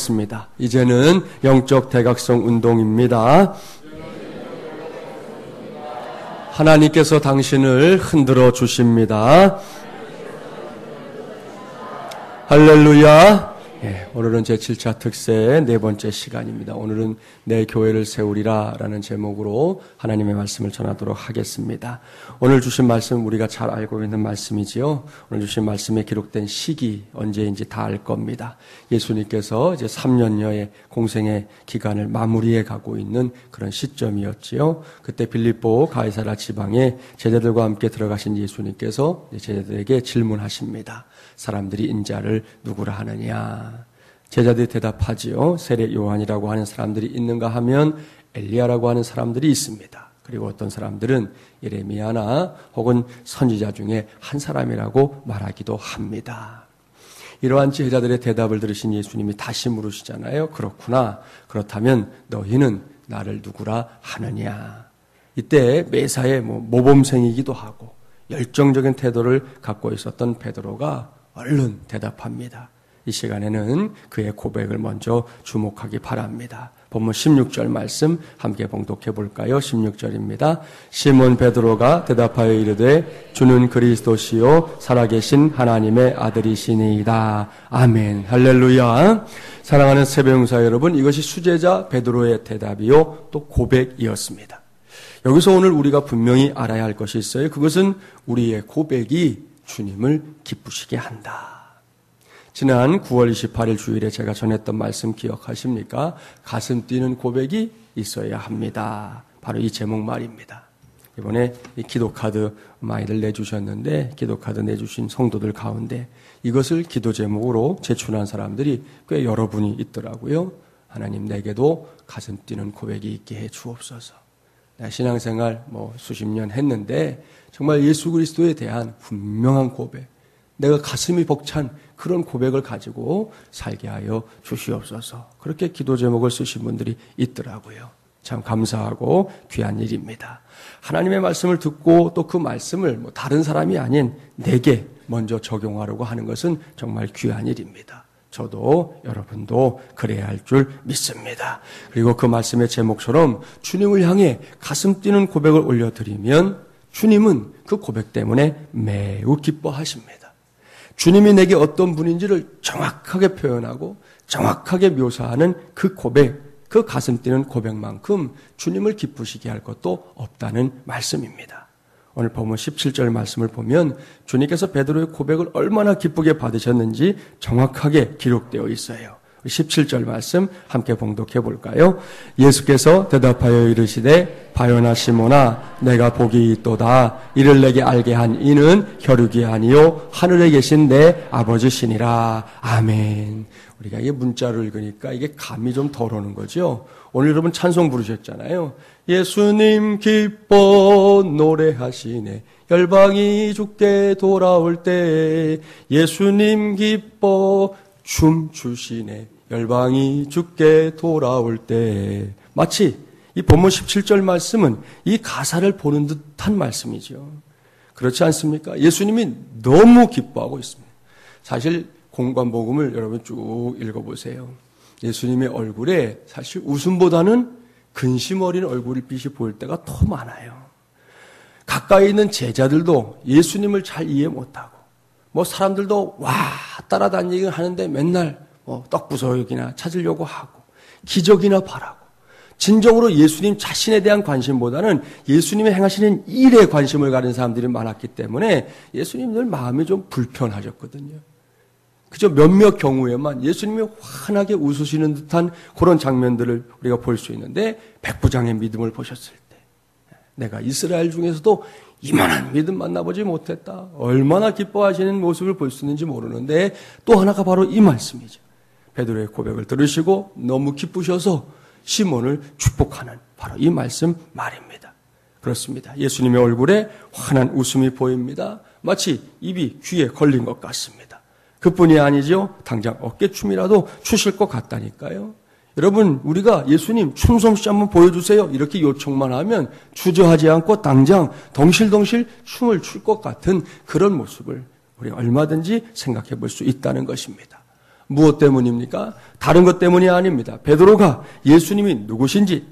기도하겠습니다. 이제는 영적 대각성 운동입니다. 하나님께서 당신을 흔들어 주십니다. 할렐루야. 오늘은 제7차 특세의 네 번째 시간입니다. 오늘은 내 교회를 세우리라 라는 제목으로 하나님의 말씀을 전하도록 하겠습니다. 오늘 주신 말씀 우리가 잘 알고 있는 말씀이지요. 오늘 주신 말씀에 기록된 시기 언제인지 다 알 겁니다. 예수님께서 이제 3년여의 공생의 기간을 마무리해 가고 있는 그런 시점이었지요. 그때 빌립보 가이사랴 지방에 제자들과 함께 들어가신 예수님께서 제자들에게 질문하십니다. 사람들이 인자를 누구라 하느냐? 제자들이 대답하지요. 세례 요한이라고 하는 사람들이 있는가 하면 엘리야라고 하는 사람들이 있습니다. 그리고 어떤 사람들은 예레미야나 혹은 선지자 중에 한 사람이라고 말하기도 합니다. 이러한 제자들의 대답을 들으신 예수님이 다시 물으시잖아요. 그렇구나. 그렇다면 너희는 나를 누구라 하느냐? 이때 매사에 모범생이기도 하고 열정적인 태도를 갖고 있었던 베드로가 얼른 대답합니다. 이 시간에는 그의 고백을 먼저 주목하기 바랍니다. 본문 16절 말씀 함께 봉독해 볼까요? 16절입니다. 시몬 베드로가 대답하여 이르되 주는 그리스도시요 살아계신 하나님의 아들이시니이다. 아멘. 할렐루야. 사랑하는 세배용사 여러분, 이것이 수제자 베드로의 대답이요 또 고백이었습니다. 여기서 오늘 우리가 분명히 알아야 할 것이 있어요. 그것은 우리의 고백이 주님을 기쁘시게 한다. 지난 9월 28일 주일에 제가 전했던 말씀 기억하십니까? 가슴 뛰는 고백이 있어야 합니다. 바로 이 제목 말입니다. 이번에 이 기도카드 많이들 내주셨는데 기도카드 내주신 성도들 가운데 이것을 기도 제목으로 제출한 사람들이 꽤 여러분이 있더라고요. 하나님 내게도 가슴 뛰는 고백이 있게 해 주옵소서. 신앙생활 수십 년 했는데 정말 예수 그리스도에 대한 분명한 고백, 내가 가슴이 벅찬 그런 고백을 가지고 살게 하여 주시옵소서. 그렇게 기도 제목을 쓰신 분들이 있더라고요. 참 감사하고 귀한 일입니다. 하나님의 말씀을 듣고 또 그 말씀을 다른 사람이 아닌 내게 먼저 적용하려고 하는 것은 정말 귀한 일입니다. 저도 여러분도 그래야 할 줄 믿습니다. 그리고 그 말씀의 제목처럼 주님을 향해 가슴 뛰는 고백을 올려드리면 주님은 그 고백 때문에 매우 기뻐하십니다. 주님이 내게 어떤 분인지를 정확하게 표현하고 정확하게 묘사하는 그 고백, 그 가슴 뛰는 고백만큼 주님을 기쁘시게 할 것도 없다는 말씀입니다. 오늘 본문 17절 말씀을 보면 주님께서 베드로의 고백을 얼마나 기쁘게 받으셨는지 정확하게 기록되어 있어요. 17절 말씀 함께 봉독해 볼까요? 예수께서 대답하여 이르시되 바요나 시몬아 내가 복이 있도다. 이를 내게 알게 한 이는 혈육이 아니요 하늘에 계신 내 아버지시니라. 아멘. 우리가 이게 문자를 읽으니까 이게 감이 좀 덜 오는 거죠. 오늘 여러분 찬송 부르셨잖아요. 예수님 기뻐 노래하시네 열방이 주께 돌아올 때 예수님 기뻐 춤추시네 열방이 주께 돌아올 때. 마치 이 본문 17절 말씀은 이 가사를 보는 듯한 말씀이죠. 그렇지 않습니까? 예수님이 너무 기뻐하고 있습니다. 사실 공관복음을 여러분 쭉 읽어보세요. 예수님의 얼굴에 사실 웃음보다는 근심 어린 얼굴빛이 보일 때가 더 많아요. 가까이 있는 제자들도 예수님을 잘 이해 못하고 사람들도 와 따라다니긴 하는데 맨날 떡부석이나 찾으려고 하고 기적이나 바라고 진정으로 예수님 자신에 대한 관심보다는 예수님이 행하시는 일에 관심을 가진 사람들이 많았기 때문에 예수님 늘 마음이 좀 불편하셨거든요. 그저 몇몇 경우에만 예수님이 환하게 웃으시는 듯한 그런 장면들을 우리가 볼 수 있는데 백부장의 믿음을 보셨을 때 내가 이스라엘 중에서도 이만한 믿음 만나보지 못했다. 얼마나 기뻐하시는 모습을 볼 수 있는지 모르는데 또 하나가 바로 이 말씀이죠. 베드로의 고백을 들으시고 너무 기쁘셔서 시몬을 축복하는 바로 이 말씀 말입니다. 그렇습니다. 예수님의 얼굴에 환한 웃음이 보입니다. 마치 입이 귀에 걸린 것 같습니다. 그뿐이 아니죠. 당장 어깨춤이라도 추실 것 같다니까요. 여러분 우리가 예수님 춤 솜씨 한번 보여주세요 이렇게 요청만 하면 주저하지 않고 당장 덩실덩실 춤을 출 것 같은 그런 모습을 우리가 얼마든지 생각해 볼 수 있다는 것입니다. 무엇 때문입니까? 다른 것 때문이 아닙니다. 베드로가 예수님이 누구신지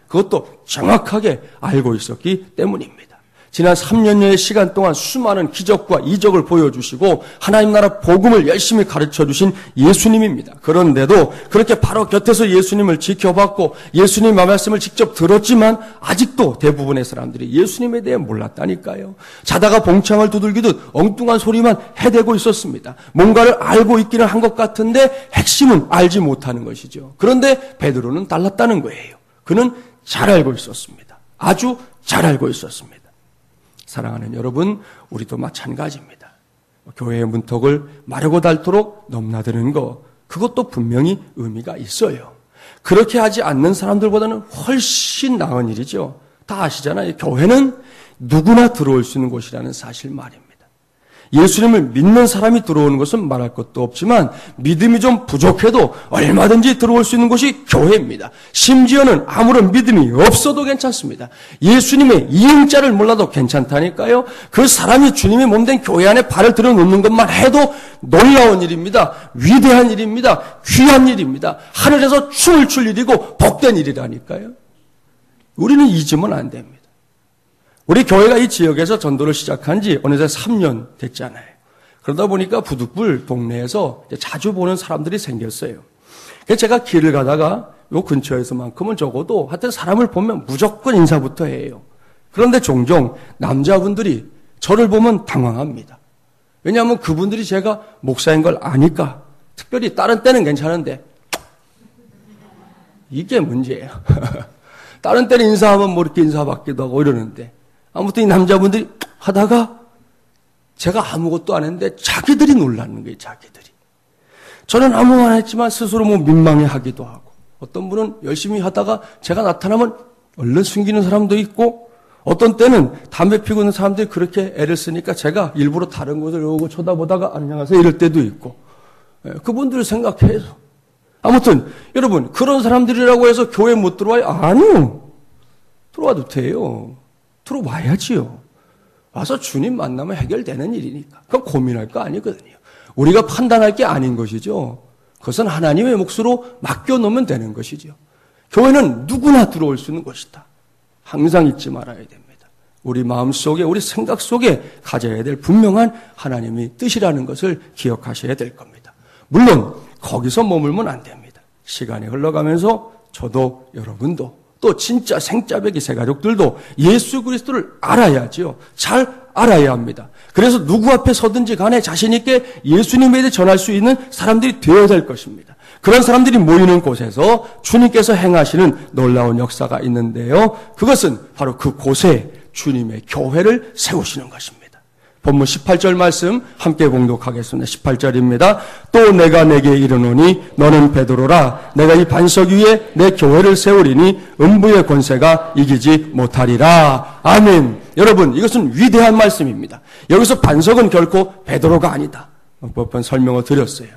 그것도 정확하게 알고 있었기 때문입니다. 지난 3년여의 시간 동안 수많은 기적과 이적을 보여주시고 하나님 나라 복음을 열심히 가르쳐주신 예수님입니다. 그런데도 그렇게 바로 곁에서 예수님을 지켜봤고 예수님의 말씀을 직접 들었지만 아직도 대부분의 사람들이 예수님에 대해 몰랐다니까요. 자다가 봉창을 두들기듯 엉뚱한 소리만 해대고 있었습니다. 뭔가를 알고 있기는 한 것 같은데 핵심은 알지 못하는 것이죠. 그런데 베드로는 달랐다는 거예요. 그는 잘 알고 있었습니다. 아주 잘 알고 있었습니다. 사랑하는 여러분, 우리도 마찬가지입니다. 교회의 문턱을 마르고 닳도록 넘나드는 것, 그것도 분명히 의미가 있어요. 그렇게 하지 않는 사람들보다는 훨씬 나은 일이죠. 다 아시잖아요. 교회는 누구나 들어올 수 있는 곳이라는 사실 말입니다. 예수님을 믿는 사람이 들어오는 것은 말할 것도 없지만 믿음이 좀 부족해도 얼마든지 들어올 수 있는 곳이 교회입니다. 심지어는 아무런 믿음이 없어도 괜찮습니다. 예수님의 이응자를 몰라도 괜찮다니까요. 그 사람이 주님의 몸된 교회 안에 발을 들어놓는 것만 해도 놀라운 일입니다. 위대한 일입니다. 귀한 일입니다. 하늘에서 춤을 출 일이고 복된 일이라니까요. 우리는 잊으면 안 됩니다. 우리 교회가 이 지역에서 전도를 시작한 지 어느새 3년 됐잖아요. 그러다 보니까 부득불 동네에서 자주 보는 사람들이 생겼어요. 그래서 제가 길을 가다가 요 근처에서만큼은 적어도 하여튼 사람을 보면 무조건 인사부터 해요. 그런데 종종 남자분들이 저를 보면 당황합니다. 왜냐하면 그분들이 제가 목사인 걸 아니까. 특별히 다른 때는 괜찮은데 이게 문제예요. 다른 때는 인사하면 뭐 이렇게 인사받기도 하고 이러는데 아무튼 이 남자분들이 하다가 제가 아무것도 안 했는데 자기들이 놀라는 거예요. 자기들이. 저는 아무 말 안 했지만 스스로 뭐 민망해하기도 하고 어떤 분은 열심히 하다가 제가 나타나면 얼른 숨기는 사람도 있고 어떤 때는 담배 피우고 있는 사람들이 그렇게 애를 쓰니까 제가 일부러 다른 곳을 오고 쳐다보다가 안녕하세요 이럴 때도 있고 그분들을 생각해서 아무튼 여러분 그런 사람들이라고 해서 교회 못 들어와요? 아니요. 들어와도 돼요. 들어와야지요. 와서 주님 만나면 해결되는 일이니까. 그건 고민할 거 아니거든요. 우리가 판단할 게 아닌 것이죠. 그것은 하나님의 몫으로 맡겨놓으면 되는 것이죠. 교회는 누구나 들어올 수 있는 것이다. 항상 잊지 말아야 됩니다. 우리 마음속에 우리 생각 속에 가져야 될 분명한 하나님의 뜻이라는 것을 기억하셔야 될 겁니다. 물론 거기서 머물면 안 됩니다. 시간이 흘러가면서 저도 여러분도 또 진짜 생짜배기 새가족들도 예수 그리스도를 알아야지요. 잘 알아야 합니다. 그래서 누구 앞에 서든지 간에 자신 있게 예수님에 대해 전할 수 있는 사람들이 되어야 될 것입니다. 그런 사람들이 모이는 곳에서 주님께서 행하시는 놀라운 역사가 있는데요. 그것은 바로 그곳에 주님의 교회를 세우시는 것입니다. 본문 18절 말씀 함께 봉독하겠습니다. 18절입니다. 또 내가 내게 이르노니 너는 베드로라. 내가 이 반석 위에 내 교회를 세우리니 음부의 권세가 이기지 못하리라. 아멘. 여러분 이것은 위대한 말씀입니다. 여기서 반석은 결코 베드로가 아니다. 몇 번 설명을 드렸어요.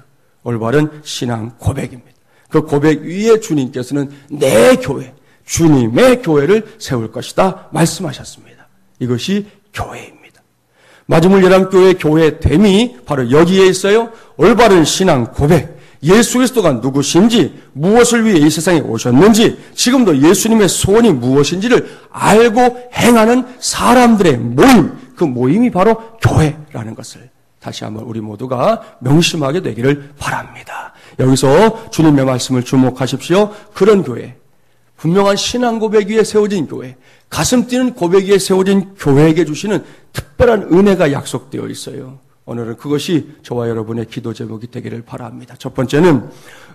올바른 신앙 고백입니다. 그 고백 위에 주님께서는 내 교회, 주님의 교회를 세울 것이다 말씀하셨습니다. 이것이 교회입니다. 마지막 열왕교회 교회됨이 바로 여기에 있어요. 올바른 신앙 고백, 예수 그리스도가 누구신지, 무엇을 위해 이 세상에 오셨는지, 지금도 예수님의 소원이 무엇인지를 알고 행하는 사람들의 모임, 그 모임이 바로 교회라는 것을 다시 한번 우리 모두가 명심하게 되기를 바랍니다. 여기서 주님의 말씀을 주목하십시오. 그런 교회, 분명한 신앙 고백 위에 세워진 교회, 가슴 뛰는 고백 위에 세워진 교회에게 주시는 특별한 은혜가 약속되어 있어요. 오늘은 그것이 저와 여러분의 기도 제목이 되기를 바랍니다. 첫 번째는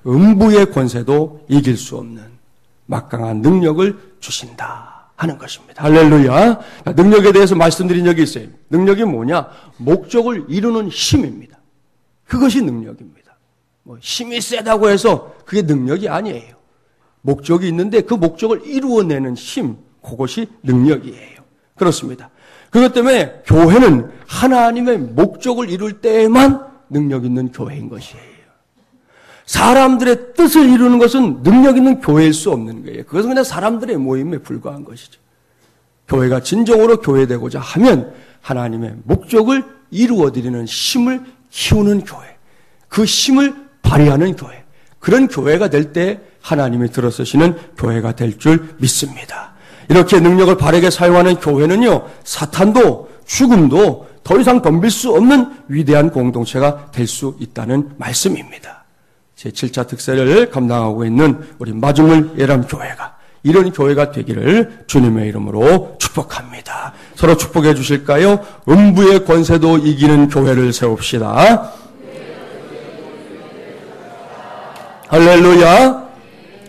음부의 권세도 이길 수 없는 막강한 능력을 주신다 하는 것입니다. 할렐루야. 능력에 대해서 말씀드린 적이 있어요. 능력이 뭐냐? 목적을 이루는 힘입니다. 그것이 능력입니다. 힘이 세다고 해서 그게 능력이 아니에요. 목적이 있는데 그 목적을 이루어내는 힘, 그것이 능력이에요. 그렇습니다. 그것 때문에 교회는 하나님의 목적을 이룰 때에만 능력 있는 교회인 것이에요. 사람들의 뜻을 이루는 것은 능력 있는 교회일 수 없는 거예요. 그것은 그냥 사람들의 모임에 불과한 것이죠. 교회가 진정으로 교회되고자 하면 하나님의 목적을 이루어드리는 힘을 키우는 교회, 그 힘을 발휘하는 교회, 그런 교회가 될 때 하나님이 들어서시는 교회가 될 줄 믿습니다. 이렇게 능력을 바르게 사용하는 교회는요, 사탄도 죽음도 더 이상 덤빌 수 없는 위대한 공동체가 될 수 있다는 말씀입니다. 제7차 특세를 감당하고 있는 우리 마중물 예람교회가 이런 교회가 되기를 주님의 이름으로 축복합니다. 서로 축복해 주실까요? 음부의 권세도 이기는 교회를 세웁시다. 할렐루야.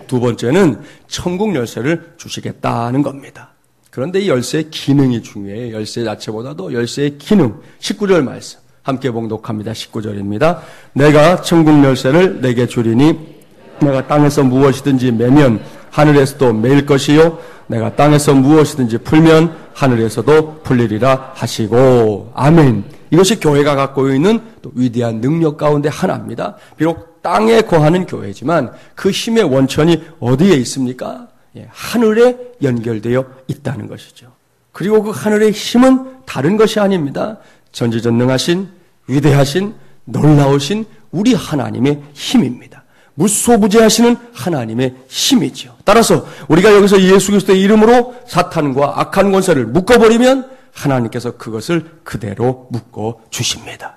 두 번째는 천국 열쇠를 주시겠다는 겁니다. 그런데 이 열쇠의 기능이 중요해요. 열쇠 자체보다도 열쇠의 기능. 19절 말씀 함께 봉독합니다. 19절입니다. 내가 천국 열쇠를 내게 주리니 내가 땅에서 무엇이든지 매면 하늘에서도 매일 것이요 내가 땅에서 무엇이든지 풀면 하늘에서도 풀리리라 하시고. 아멘. 이것이 교회가 갖고 있는 또 위대한 능력 가운데 하나입니다. 비록 땅에 거하는 교회지만 그 힘의 원천이 어디에 있습니까? 하늘에 연결되어 있다는 것이죠. 그리고 그 하늘의 힘은 다른 것이 아닙니다. 전지전능하신 위대하신 놀라우신 우리 하나님의 힘입니다. 무소부재하시는 하나님의 힘이죠. 따라서 우리가 여기서 예수 그리스도의 이름으로 사탄과 악한 권세를 묶어버리면 하나님께서 그것을 그대로 묶어 주십니다.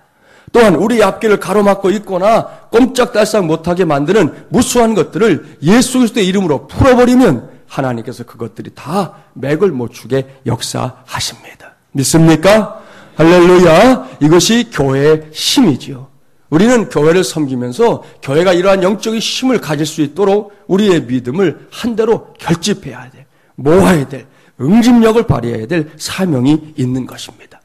또한 우리 앞길을 가로막고 있거나 꼼짝달싹 못하게 만드는 무수한 것들을 예수 그리스도의 이름으로 풀어버리면 하나님께서 그것들이 다 맥을 못 추게 역사하십니다. 믿습니까? 할렐루야. 이것이 교회의 힘이지요. 우리는 교회를 섬기면서 교회가 이러한 영적인 힘을 가질 수 있도록 우리의 믿음을 한대로 결집해야 돼. 모아야 될, 응집력을 발휘해야 될 사명이 있는 것입니다.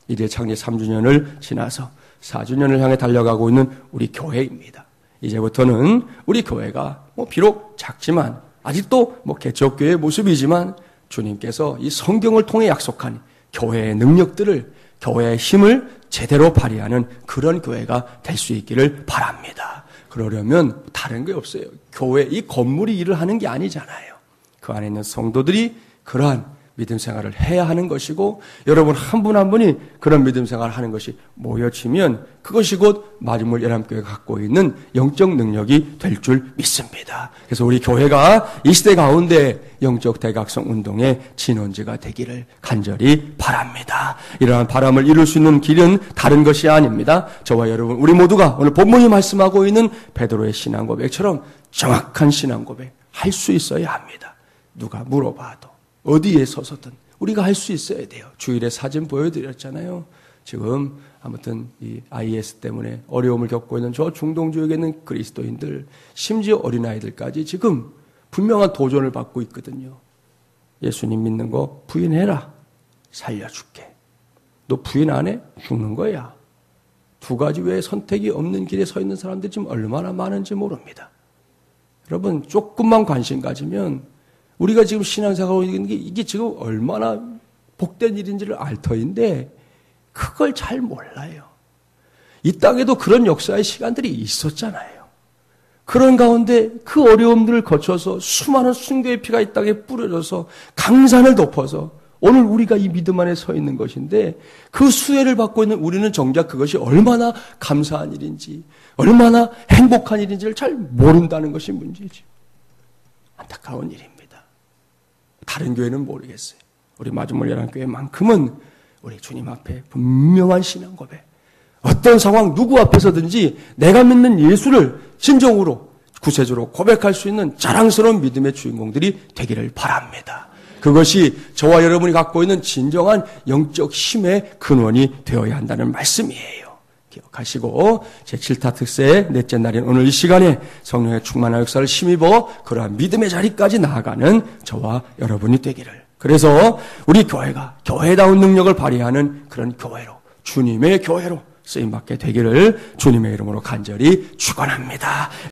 이제 창립 3주년을 지나서 4주년을 향해 달려가고 있는 우리 교회입니다. 이제부터는 우리 교회가 비록 작지만 아직도 개척교회의 모습이지만 주님께서 이 성경을 통해 약속한 교회의 능력들을, 교회의 힘을 제대로 발휘하는 그런 교회가 될 수 있기를 바랍니다. 그러려면 다른 게 없어요. 교회, 이 건물이 일을 하는 게 아니잖아요. 그 안에 있는 성도들이 그러한 믿음 생활을 해야 하는 것이고, 여러분 한 분 한 분이 그런 믿음 생활을 하는 것이 모여지면 그것이 곧 마중물 예람교회가 갖고 있는 영적 능력이 될 줄 믿습니다. 그래서 우리 교회가 이 시대 가운데 영적 대각성 운동의 진원지가 되기를 간절히 바랍니다. 이러한 바람을 이룰 수 있는 길은 다른 것이 아닙니다. 저와 여러분, 우리 모두가 오늘 본문이 말씀하고 있는 베드로의 신앙 고백처럼 정확한 신앙 고백 할 수 있어야 합니다. 누가 물어봐도 어디에 서서든 우리가 할 수 있어야 돼요. 주일에 사진 보여드렸잖아요. 지금 아무튼 이 IS 때문에 어려움을 겪고 있는 저 중동 지역에 있는 그리스도인들, 심지어 어린아이들까지 지금 분명한 도전을 받고 있거든요. 예수님 믿는 거 부인해라. 살려줄게. 너 부인 안 해? 죽는 거야. 두 가지 외에 선택이 없는 길에 서 있는 사람들이 지금 얼마나 많은지 모릅니다. 여러분 조금만 관심 가지면 우리가 지금 신앙생활하고 있는 게 이게 지금 얼마나 복된 일인지를 알 터인데 그걸 잘 몰라요. 이 땅에도 그런 역사의 시간들이 있었잖아요. 그런 가운데 그 어려움들을 거쳐서 수많은 순교의 피가 이 땅에 뿌려져서 강산을 덮어서 오늘 우리가 이 믿음 안에 서 있는 것인데 그 수혜를 받고 있는 우리는 정작 그것이 얼마나 감사한 일인지 얼마나 행복한 일인지를 잘 모른다는 것이 문제죠. 안타까운 일입니다. 다른 교회는 모르겠어요. 우리 마중물 예람교회만큼은 우리 주님 앞에 분명한 신앙 고백, 어떤 상황 누구 앞에서든지 내가 믿는 예수를 진정으로 구세주로 고백할 수 있는 자랑스러운 믿음의 주인공들이 되기를 바랍니다. 그것이 저와 여러분이 갖고 있는 진정한 영적 힘의 근원이 되어야 한다는 말씀이에요. 기억하시고 제7타 특세의 넷째 날인 오늘 이 시간에 성령의 충만한 역사를 힘입어 그러한 믿음의 자리까지 나아가는 저와 여러분이 되기를, 그래서 우리 교회가 교회다운 능력을 발휘하는 그런 교회로, 주님의 교회로 쓰임받게 되기를 주님의 이름으로 간절히 축원합니다.